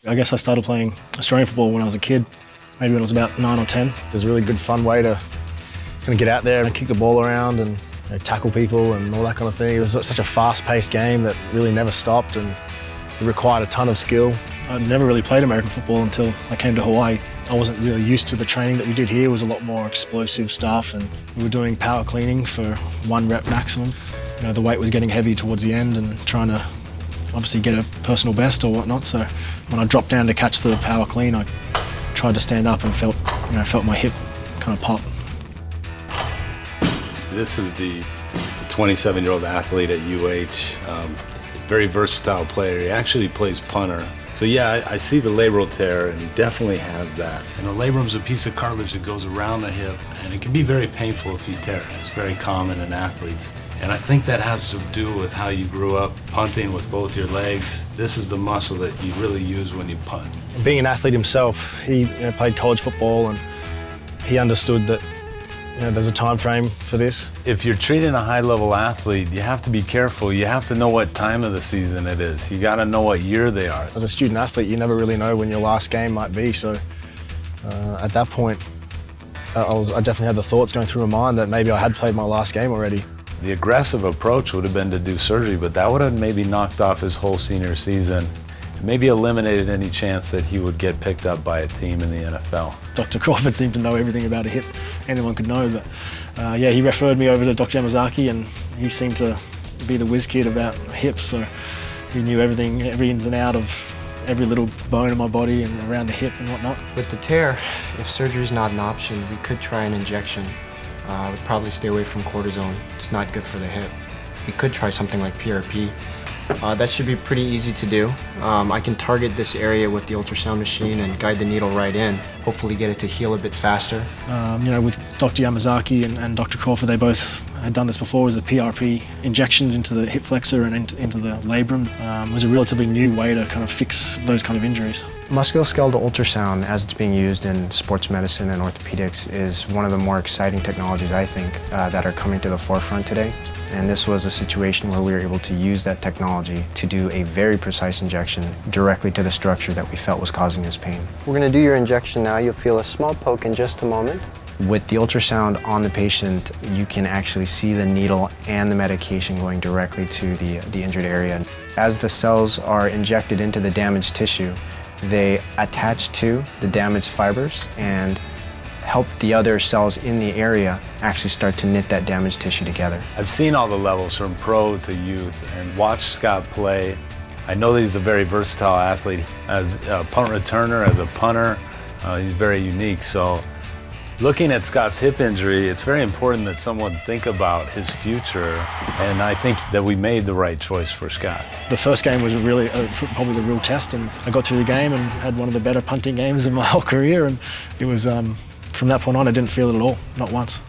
I guess I started playing Australian football when I was a kid, maybe when I was about 9 or 10. It was a really good fun way to kind of get out there and kick the ball around and tackle people and all that kind of thing. It was such a fast-paced game that really never stopped, and it required a ton of skill. I'd never really played American football until I came to Hawaii. I wasn't really used to the training that we did here. It was a lot more explosive stuff, and we were doing power cleaning for 1 rep maximum. The weight was getting heavy towards the end and trying to obviously get a personal best or whatnot. So when I dropped down to catch the power clean, I tried to stand up and felt my hip kind of pop. This is the 27-year-old athlete at UH, very versatile player. He actually plays punter. So yeah, I see the labral tear, and he definitely has that. And the labrum's a piece of cartilage that goes around the hip, and it can be very painful if you tear it. It's very common in athletes. And I think that has to do with how you grew up punting with both your legs. This is the muscle that you really use when you punt. Being an athlete himself, he played college football, and he understood that there's a time frame for this. If you're treating a high-level athlete, you have to be careful. You have to know what time of the season it is. You got to know what year they are. As a student athlete, you never really know when your last game might be. So at that point, I definitely had the thoughts going through my mind that maybe I had played my last game already. The aggressive approach would have been to do surgery, but that would have maybe knocked off his whole senior season. Maybe eliminated any chance that he would get picked up by a team in the NFL. Dr. Crawford seemed to know everything about a hip anyone could know, but yeah, he referred me over to Dr. Yamazaki, and he seemed to be the whiz kid about hips, so he knew everything, every ins and out of every little bone in my body and around the hip and whatnot. With the tear, if surgery is not an option, we could try an injection. I would probably stay away from cortisone. It's not good for the hip. We could try something like PRP. That should be pretty easy to do. I can target this area with the ultrasound machine and guide the needle right in, hopefully get it to heal a bit faster. With Dr. Yamazaki and Dr. Crawford, they both had done this before, was the PRP injections into the hip flexor and into the labrum. It was a relatively new way to kind of fix those kind of injuries. Musculoskeletal ultrasound, as it's being used in sports medicine and orthopedics, is one of the more exciting technologies, I think, that are coming to the forefront today. And this was a situation where we were able to use that technology to do a very precise injection directly to the structure that we felt was causing this pain. We're going to do your injection now. You'll feel a small poke in just a moment. With the ultrasound on the patient, you can actually see the needle and the medication going directly to the injured area. As the cells are injected into the damaged tissue, they attach to the damaged fibers and help the other cells in the area actually start to knit that damaged tissue together. I've seen all the levels from pro to youth and watched Scott play. I know that he's a very versatile athlete. As a punt returner, as a punter, he's very unique. So looking at Scott's hip injury, it's very important that someone think about his future, and I think that we made the right choice for Scott. The first game was really probably the real test, and I got through the game and had one of the better punting games of my whole career, and it was from that point on I didn't feel it at all, not once.